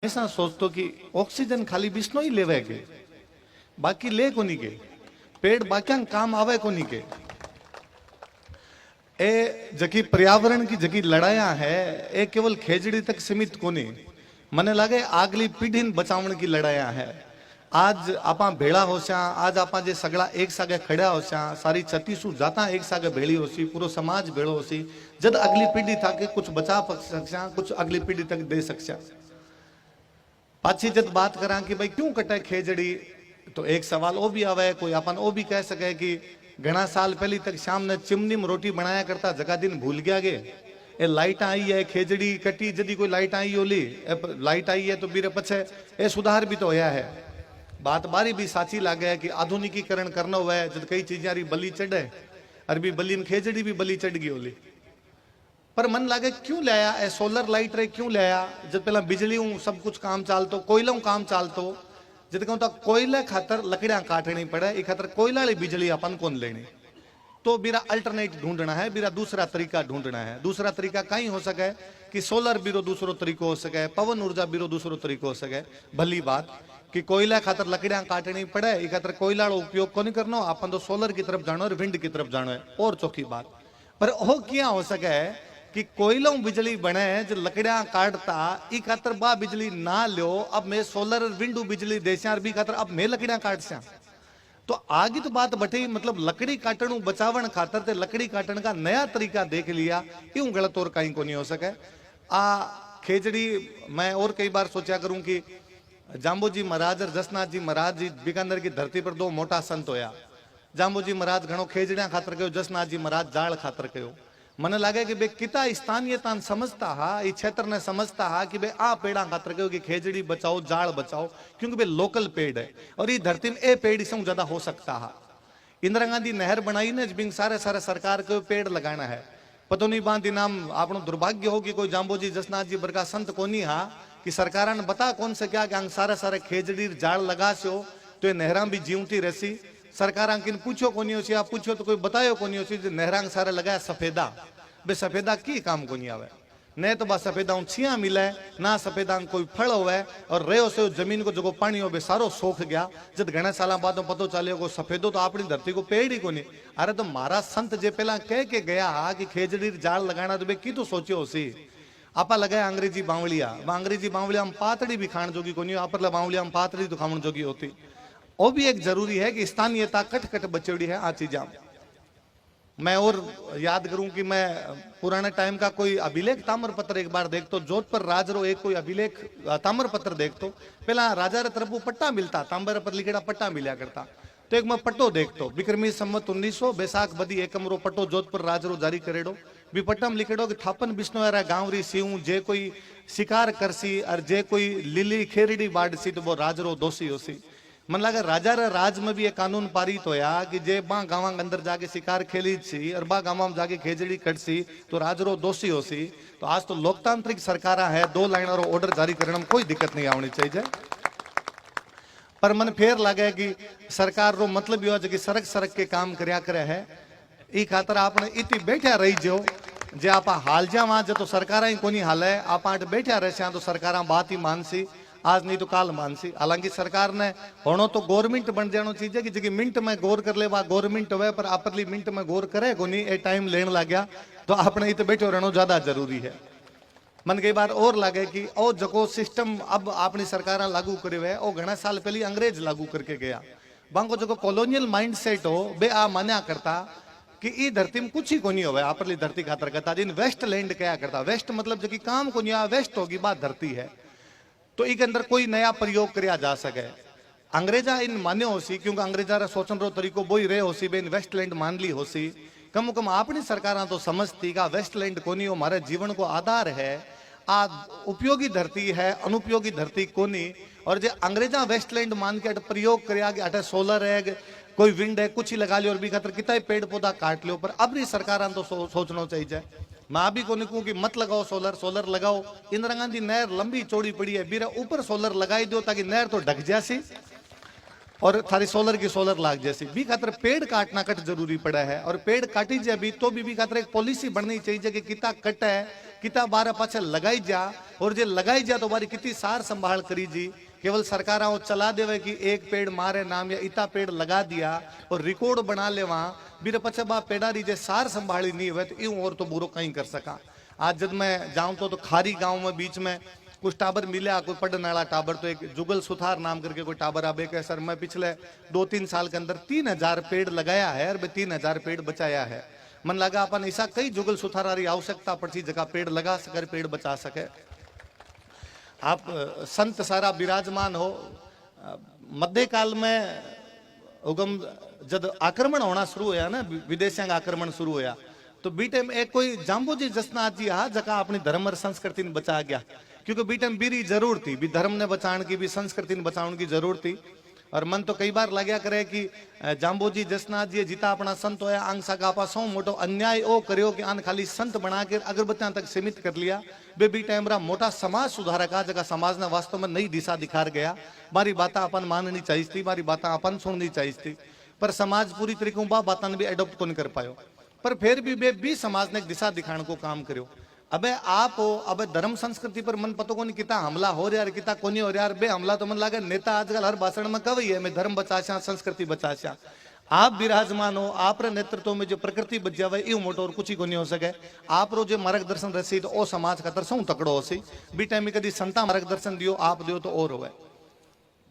हमेशा सोचतो कि ऑक्सीजन खाली बिस्नो ही लेवे के बाकी ले कोनी के पेड़ बाक्या काम आवे कोनी के ए जकी पर्यावरण की जकी लड़ाया है ए केवल खेजड़ी तक सीमित कोनी मने लागे आगली पीढ़ी बचावन की लड़ाया है। आज आपा भेड़ा होस्या आज आपा जे सगड़ा एक सागे खड़ा होस्या सारी 36 जाता एक सागे भेड़ी होसी पूरा समाज भेड़ो होसी जद अगली पीढ़ी था के कुछ बचा सकस्या कुछ अगली पीढ़ी तक दे सकस्या। पाछी जब बात करा कि भाई क्यों कटे खेजड़ी तो एक सवाल वो भी आवे कोई अपन वो भी कह सके कि घना साल पहले तक शाम ने चिमनी में रोटी बनाया करता जगह दिन भूल गया गे ए लाइट आई है खेजड़ी कटी जदी कोई लाइट आई ओली लाइट आई है तो बीरे पछे ए सुधार भी तो होया है। बात बारी भी साची लागे है कि आधुनिकीकरण करना हुआ है जब कई चीजें बली चढ़े अरबी बली में खेजड़ी भी बली चढ़ गई ओली पर मन लागे क्यों लाया ए सोलर लाइट रे क्यों लाया जब पहला बिजली सब कुछ काम चालतो कोयला काम चालतो जब कहूँ कोयला खातर लकड़ियां काटनी पड़े ई खातर कोयला वाली बिजली अपन कौन लेनी तो बीरा अल्टरनेट ढूंढना है बीरा दूसरा तरीका ढूंढना है। दूसरा तरीका कहीं हो सके कि सोलर बीरो दूसरो तरीको हो सके पवन ऊर्जा बीरो दूसरो तरीको हो सके भली बात कि कोयला खातर लकड़ियां काटनी पड़े ई खातर कोयला उपयोग को नहीं करना अपन तो सोलर की तरफ जानो और विंड की तरफ जानो है और चौकी बात पर वो क्या हो सके कि कोयलों बिजली बने जो लकड़ियां काटता ई खातर बा बिजली ना लो अब मैं सोलर विंडू बिजली देस्या बी खातर अब मैं लकड़ियां काटस्या तो आगे तो बात बटे मतलब लकड़ी काटण बचावन खातर ते लकड़ी काटण का नया तरीका देख लिया यूं गलत और कहीं को नहीं हो सके। आ खेजड़ी मैं और कई बार सोचा करूं कि जाम्बोजी महाराज और जसनाथ जी महाराज जी बीकानेर की धरती पर दो मोटा संत होया। जाम्बोजी महाराज घणो खेजड़िया खातर कहो जसनाथ जी महाराज जाल खातर कहो मन लगे कि बे किता स्थानीयता समझता हा इस क्षेत्र ने समझता हा कि बे आ पेड़ा खातर कहो कि खेजड़ी बचाओ जाल बचाओ क्योंकि बे लोकल पेड़ है और ये धरती में ए पेड़ से ज्यादा हो सकता हा। इंदिरा गांधी नहर बनाई ने बिंग सारे सारे सरकार को पेड़ लगाना है पतो नहीं बांधी नाम आपनो दुर्भाग्य हो कि कोई जाम्बोजी जसनाथ जी बरका संत को नहीं हा कि सरकार ने बता कौन से क्या कि सारे सारे खेजड़ी जाल लगा सो तो ये नहरा भी जीवती रहसी। सरकार किन पूछो कोनी होसी आप पूछो तो कोई बतायो कोनी होसी नहरांग सारे लगाया सफेदा बे सफेदा की काम कोनी आवे न तो बा सफेदा छिया मिले ना सफेदा कोई फल होवे और रहो से जमीन को जो पानी हो सारो सोख गया जब घना साल बाद पतो चलियो को सफेदो तो अपनी धरती को पेड़ ही कोनी। अरे तो मारा संत जे पहला कह के गया हा कि खेजड़ी जाल लगाना तो बे की तो सोचियो होसी आपा लगाया अंग्रेजी बावलिया हम पातड़ी भी खाण जोगी कोनी आप बावलिया हम पातड़ी तो खाण जोगी होती वो भी एक जरूरी है कि स्थानीयता कट कट बचौड़ी है आ चीजा। मैं और याद करूं कि मैं पुराने टाइम का कोई अभिलेख ताम्र पत्र एक बार देखतो जोधपुर राजरो एक कोई अभिलेख ताम्र पत्र देखतो पहला राजा रे तरफ पट्टा मिलता ताम्र पर लिखेड़ा पट्टा मिला करता तो एक मैं पट्टो देखतो विक्रमी संवत 1900 बैसाख बदी एकमरो पट्टो जोधपुर राजरो जारी करेडो भी पट्टम लिखेडो कि थापन बिश्नोरा गांवरी सीऊ जे कोई शिकार करसी और जे कोई लिली खेरड़ी बाड़सी तो वो राजरो दोषी होसी। मन लगा राजा रे राज में भी एक कानून पारित होया कि जे बा गांव अंदर जाके शिकार खेली सी और बा गांव में जाके खेजड़ी कटसी तो राजरो दोषी होसी। तो आज तो लोकतांत्रिक सरकार है 2 लाइन और ऑर्डर जारी करने में कोई दिक्कत नहीं आनी चाहिए पर मन फेर लगे कि सरकार रो मतलब यो कि सड़क सड़क के काम करया करे है ई खातर आपने इति बैठा रही जो जे आपा हाल जा वहां जो तो सरकार ही कोनी हाल है आप बैठा रहे तो सरकार बात ही मानसी आज नहीं तो काल मानसी। हालांकि सरकार ने होनो तो गवर्नमेंट बन जानो चीज कि जगह मिनट में गौर कर ले बा गवर्नमेंट हुए पर आपली मिनट में गौर करे को नहीं ए टाइम लेन लग गया तो आपने इतने बैठो रहना ज्यादा जरूरी है। मन कई बार और लगे कि ओ जको सिस्टम अब अपनी सरकार लागू करे हुए ओ घना साल पहले अंग्रेज लागू करके गया बांको जो कॉलोनियल माइंडसेट हो बे आ मान्या करता कि ई धरती में कुछ ही को नहीं हो आपली धरती खातर करता जिन वेस्ट लैंड क्या करता वेस्ट मतलब जो काम को नहीं वेस्ट होगी बात धरती है तो इसके अंदर कोई नया प्रयोग किया जा सके। अंग्रेजा इन मान्य होसी क्योंकि अंग्रेजा रा सोचन रो तरीको बोई रहे होसी बेन वेस्टलैंड मान ली होसी कम कम अपनी सरकार तो समझती का वेस्टलैंड कोनी हमारे जीवन को आधार है आ उपयोगी धरती है अनुपयोगी धरती कोनी और जो अंग्रेजा वेस्टलैंड मान के प्रयोग किया कि अटे सोलर है कोई विंड है कुछ ही लगा लियो और भी खातर कितना पेड़ पौधा काट लियो पर अब सरकार तो सोचना चाहिए। मैं भी को निकूं कि मत लगाओ सोलर लगाओ इंदिरा गांधी नहर लंबी चौड़ी पड़ी है बीरा ऊपर सोलर लगाई दो ताकि नहर तो ढक जासी और थारी सोलर की सोलर लाग जैसी भी खातर पेड़ काटना कट जरूरी पड़ा है और पेड़ काटी जाए भी तो भी खातर एक पॉलिसी बननी चाहिए कि कितना कट है किता बारे पाछे लगाई जा, और जे लगाई जा तो बारी कितनी सार संभाल करी जी। केवल सरकार चला देवे कि एक पेड़ मारे नाम या इता पेड़ लगा दिया और रिकॉर्ड बना ले वहां बीरे पछे बा पेड़ारी जे सार संभाली नहीं हुए तो यूं और तो बुरो कहीं कर सका। आज जब मैं जाऊं तो खारी गांव में बीच में कुछ टाबर मिले, कोई पढ़ने वाला टाबर, तो एक जुगल सुथार नाम करके कोई टाबर आबे के सर मैं पिछले 2-3 साल के अंदर 3000 पेड़ लगाया है और 3000 पेड़ बचाया है। मन लगा अपन ऐसा कई जुगल सुथारारी आवश्यकता पड़ती जगह पेड़ लगा सके, पेड़ बचा सके। आप संत सारा विराजमान हो। मध्यकाल में उगम जब आक्रमण होना शुरू होया ना, विदेशियों का आक्रमण शुरू होया, तो बीटे में एक कोई जाम्बोजी जसनाथ जी हा जगह अपनी धर्म और संस्कृति ने बचा गया, क्योंकि बीटे में बीरी जरूर थी, भी धर्म ने बचाने की भी संस्कृति ने बचाने की जरूर थी। और मन तो कई बार लग्या करे कि जाम्बोजी जसनाथ जी जिता अपना संत होया आंग सागा आपा सौ मोटो अन्याय ओ करियो कि आन खाली संत बना के अगरबत्तियां तक सीमित कर लिया। बे बी टाइम रा मोटा समाज सुधारक आ जगह समाज ने वास्तव में नई दिशा दिखा गया। मारी बात अपन माननी चाहिए थी, मारी बात अपन सुननी चाहिए थी, पर समाज पूरी तरीके बा बातन भी एडॉप्ट को नहीं कर पायो। पर फिर भी बे भी समाज ने एक दिशा दिखाने को काम करो। अबे आप हो, अबे धर्म संस्कृति पर मन पतो को नहीं किता हमला हो रहा है, किता को नहीं हो रहा है। बे हमला तो मन लागे नेता आजकल हर भाषण में कवई है मैं धर्म बचाशा संस्कृति बचाशा। आप विराजमान हो, आप नेतृत्व में जो प्रकृति बच जावे यू मोटो और कुछ ही को नहीं हो सके। आप रो जो मार्गदर्शन रसी तो ओ समाज खातर सौ तकड़ो हो सी। बी टाइम में कभी संता मार्गदर्शन दियो आप दियो तो और होवे।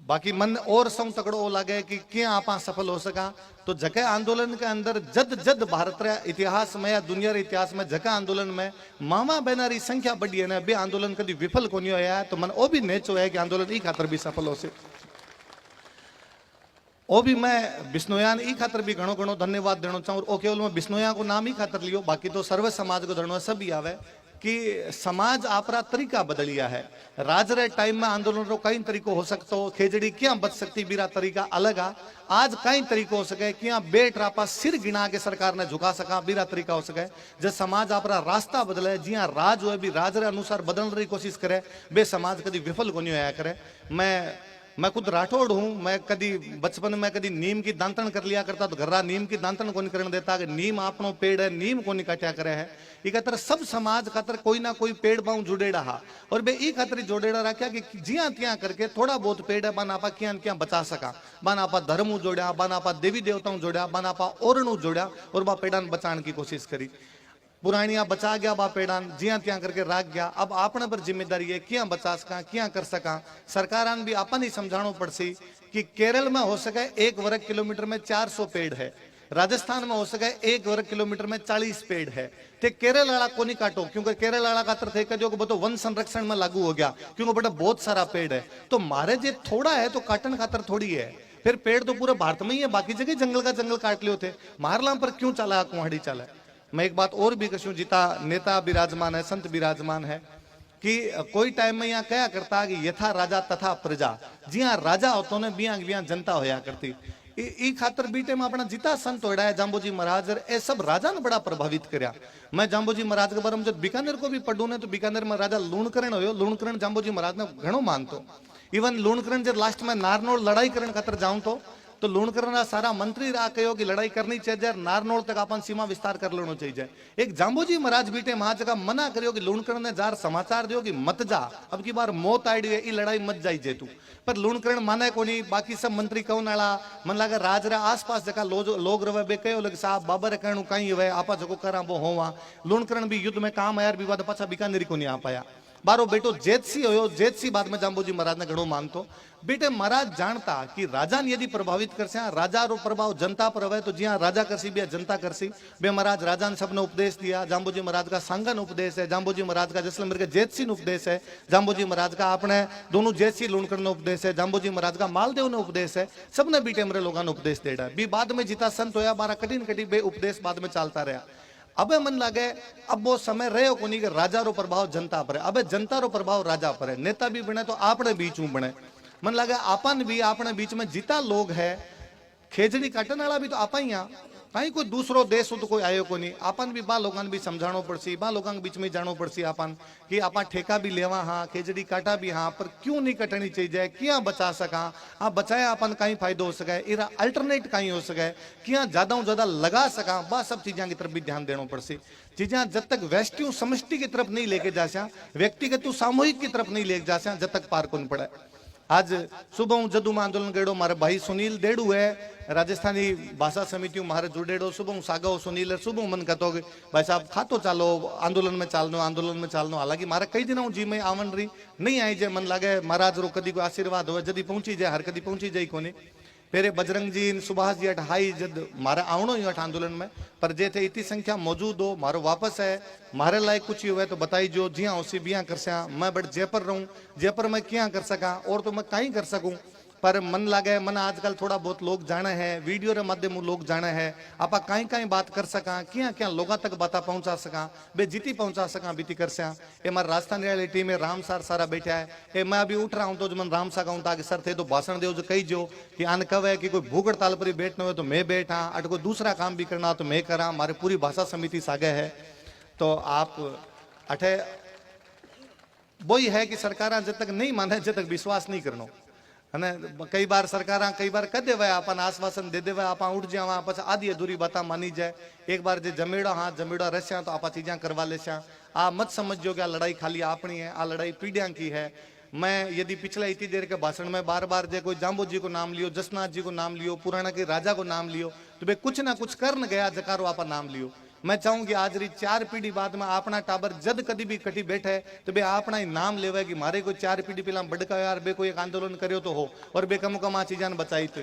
बाकी मन और सौ तकड़ो हो लगे कि क्या आप सफल हो सका। तो जके आंदोलन के अंदर जद जद भारत रे इतिहास में या दुनिया रे इतिहास में जके आंदोलन में मामा बहनारी संख्या बढ़ी है ना, बे आंदोलन कभी विफल को नहीं होया। तो मन ओ भी नेचो है कि आंदोलन ई खातर भी सफल हो से। ओ भी मैं बिश्नोयान ई खातर भी घणो घणो धन्यवाद देना चाहूँ। ओ केवल मैं बिश्नोया को नाम ही खातर लियो, बाकी तो सर्व समाज को धरनो सभी आवे कि समाज आपरा तरीका बदलिया है। राज रे टाइम में आंदोलन रो कई तरीको हो सकते हो, खेजड़ी क्या बच सकती बीरा तरीका अलग आ। आज कई तरीको हो सके क्या बेट रापा सिर गिना के सरकार ने झुका सका बीरा तरीका हो सके। जब समाज आपरा रास्ता बदले जिया राज हो भी राज रे अनुसार बदलने की कोशिश करे, बे समाज कभी विफल को नहीं होया करे। मैं खुद राठौड़ हूं। मैं कभी बचपन में कभी नीम की दांतन कर लिया करता, तो घर्रा नीम की दांतन को नहीं करने देता कि नीम आपनो पेड़ है, नीम को नहीं काटा करे है। ई खातर सब समाज खातर कोई ना कोई पेड़ पाऊं जुड़ेड़ा हा, और बे ई खातर जोड़ेड़ा रखा कि जिया तिया करके थोड़ा बहुत पेड़ है बन आपा क्या क्या बचा सका। बन आपा धर्म जोड़ा, बन आपा देवी देवताओं जोड़ा, बन आपा ओरणु जोड़ा और बा पेड़ान बचाने की कोशिश करी। पुरानिया बचा गया बा पेड़ान जिया त्या करके राख गया। अब आपने पर जिम्मेदारी है क्या बचा सका क्या कर सका। सरकारान भी अपन ही समझाणो पड़सी कि केरल में हो सके 1 वर्ग किलोमीटर में 400 पेड़ है, राजस्थान में हो सके 1 वर्ग किलोमीटर में 40 पेड़ है। ते केरल वाला को नहीं काटो, क्योंकि केरल वाला का थे जो बतो वन संरक्षण में लागू हो गया, क्योंकि बेटा बहुत सारा पेड़ है। तो मारे जे थोड़ा है तो काटन खातर थोड़ी है। फिर पेड़ तो पूरे भारत में ही है, बाकी जगह जंगल का जंगल काट लियो थे, मारला पर क्यों चला कुहाड़ी चला। मैं एक बात और भी कहूं, जिता नेता विराजमान है, संत विराजमान है कि कोई टाइम में यहाँ कया करता कि यथा राजा तथा प्रजा। जी हाँ राजा होतो ने बिया बिया जनता होया करती। ई खातर बीटे में अपना जिता संत होड़ा है जाम्बोजी महाराज ए सब राजा ने बड़ा प्रभावित करया। मैं जाम्बोजी महाराज के बारे में जब बीकानेर को भी पढ़ू ने तो बीकानेर में राजा लूणकरण हो, लूणकरण जाम्बोजी महाराज ने घणो मानतो। इवन लूणकरण जब लास्ट में नारनौल लड़ाई करने खातर जाऊं तो लूणकरण सारा मंत्री रा कहो कि लड़ाई करनी चाहिए, नारनौल तक अपन सीमा विस्तार कर लेना चाहिए। एक जाम्बोजी महाराज बीटे वहां जगह मना करियो कि लूणकरण ने जार समाचार दियो कि मत जा, अब की बार मौत आड़ी है, ई लड़ाई मत जाई जे तू। पर लूणकरण माने को नहीं, बाकी सब मंत्री कौन नाला मन लगा राज रे आसपास जगह लोग रवे बे कहो लगे साहब बाबर कहणु कहीं हुए आपा जको करा वो होवा। लूणकरण भी युद्ध में काम आया विवाद पाछा बीकानेरी को नहीं आ पाया। बारो बेटो जेतसी हो, जेतसी बाद में जाम्बोजी महाराज ने घणो मानतो। बेटे महाराज जानता कि राजा ने यदि प्रभावित करसे, राजा रो प्रभाव जनता पर रहे तो जिया राजा करसी बे जनता करसी। बे महाराज राजा ने सबने उपदेश दिया। जाम्बोजी महाराज का सांगन उपदेश है, जाम्बोजी महाराज का जैसलमेर के जेतसी ने उपदेश है, जाम्बोजी महाराज का अपने दोनों जेतसी लूणकरण ने उपदेश है, जाम्बोजी महाराज का मालदेव ने उपदेश है। सबने बीटे मेरे लोगों ने उपदेश देड़ा भी बाद में जिता संत होया बारा कठिन कठिन बे उपदेश बाद में चलता रहा। अबे मन लगे अब वो समय रहे को नहीं कि राजा रो प्रभाव जनता पर है, अबे जनता रो प्रभाव राजा पर है। नेता भी बने तो आपने बीच में बने। मन लगे आपन भी अपने बीच में जिता लोग है, खेजड़ी काटने वाला भी तो आपा ही कहीं कोई दूसरो देश तो कोई आयो को नहीं। आपन भी बा लोगन भी समझाणो पड़सी, बा लोगन के बीच में जानो पड़सी आपन कि आपा ठेका भी लेवा हाँ, खेजड़ी काटा भी हाँ, पर क्यों नहीं कटनी चाहिए, क्या बचा सका, हाँ बचाया अपन कहीं फायदो हो सके, इरा अल्टरनेट कहीं हो सके, क्या ज्यादा ज्यादा लगा सका, बा सब चीजें की तरफ भी ध्यान देना पड़सी। चीजें जब तक व्यष्टि समष्टि की तरफ नहीं लेके जासा, व्यक्तिगत सामूहिक की तरफ नहीं लेके जासा, जब तक पार कौन पड़े। आज सुबह हूँ जदू में आंदोलन करो, मारे भाई सुनील देड़ू है राजस्थानी भाषा समिति मारे जुड़ेड़ो, सुबह हूँ सागो सुनील सुबह मन कहतो कि भाई साहब खातो चालो आंदोलन में चालनो, आंदोलन में चालनो। हालांकि मारे कई दिन हूँ जी में आवन रही नहीं आई जे, मन लागे महाराज रो कदी को आशीर्वाद हो जदी पहुंची जाए, हर कदी पहुंची जाए कोनी। पेरे बजरंग जी सुभाष जी अठ हाई जद मारे आवणो ही अठ आंदोलन में, पर जे थे इतनी संख्या मौजूद हो, मारो वापस है, मारे लायक कुछ ही हुए तो बताई जो, जिया उसी बिया कर सका। मैं बट जयपुर रहूं, जयपुर में क्या कर सका और तो मैं कहीं कर सकूं, पर मन लागे मन आजकल थोड़ा बहुत लोग जाने हैं, वीडियो रे माध्यम लोग जाने हैं, आपा कहीं कहीं बात कर सका, क्या क्या लोगों तक बाता पहुंचा सका, बे जीती पहुंचा सका बीती कर सया। ये हमारे राजस्थान रियलिटी में राम सार सारा बैठा है, ये मैं अभी उठ रहा हूं तो जो मन राम सा कहूं ताकि सर थे तो भाषण दो जो कही जो कि आन कवे कि कोई भूख हड़ताल पर बैठना हो तो मैं बैठा, अट कोई दूसरा काम भी करना हो तो मैं करा, हमारे पूरी भाषा समिति सागे है। तो आप अठे वही है कि सरकार जब तक नहीं माने जब तक विश्वास नहीं करना। कई बार सरकार कई बार कह देवे अपन आश्वासन दे देवे, आप उठ जावा पछ आधी अधूरी बात मानी जाए। एक बार जे जमेड़ा हाँ जमेड़ा रस्या तो आप चीजा करवा लेसा। आ मत समझो कि आ लड़ाई खाली अपनी है, आ लड़ाई पीढ़ियां की है। मैं यदि पिछले इतनी देर के भाषण में बार बार जे कोई जाम्बो जी को नाम लियो, जसनाथ जी को नाम लियो, पुराना के राजा को नाम लियो, तो बे कुछ ना कुछ कर न गया जकारो आप नाम लियो। मैं चाहूंगी आज री 4 पीढ़ी बाद में अपना टाबर जद कदी भी कटी बैठे तो बे अपना ही नाम लेवे कि मारे कोई 4 पीढ़ी पहला बड़का यार बे कोई एक आंदोलन करियो तो हो और बे कम कम आ चीजान बचाई तो।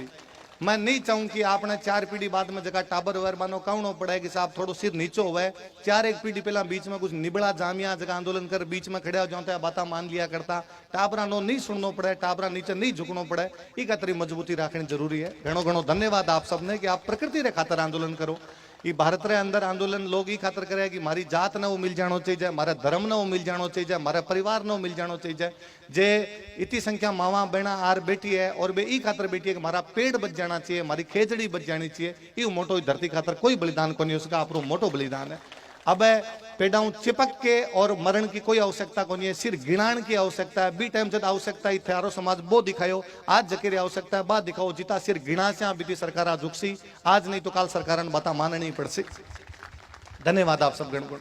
मैं नहीं चाहूं कि आपने 4 पीढ़ी बाद में जगह टाबर वर मानो कहनो पड़े कि साहब थोड़ो सिर नीचो हुए, 4 एक पीढ़ी पहला बीच में कुछ निबड़ा जामिया जगह आंदोलन कर बीच में खड़े हो जाता बाता मान लिया करता, टाबरा नो नहीं सुनना पड़े, टाबरा नीचे नहीं झुकना पड़े, ये खातर मजबूती रखनी जरूरी है। घणो घणो धन्यवाद आप सबने कि आप प्रकृति रे खातर आंदोलन करो। ये भारत रे अंदर आंदोलन लोग ये खातर करे कि मारी जात ने वो मिल जानो चाहिए, मारे धर्म ने वो मिल जानो चाहिए, मारे परिवार ने वो मिल जानो चाहिए। जे इतनी संख्या मावा बहना आर बैठी है और बे ई खातर बैठी है कि मारा पेड़ बच जाना चाहिए, मारी खेजड़ी बच जानी चाहिए। ये मोटो धरती खातर कोई बलिदान को नहीं, उसका आपरो मोटो बलिदान है। अब पेड़ाऊ चिपक के और मरण की कोई आवश्यकता को नहीं है, सिर्फ गिणाण की आवश्यकता है। बी टाइम जब आवश्यकता ही थारो समाज वो दिखायो, आज जकेरी आवश्यकता है बा दिखाओ, जिता सिर्फ गिणा से बीती सरकार झुकसी, आज नहीं तो काल सरकार बता माननी पड़सी। धन्यवाद आप सब गणगुण।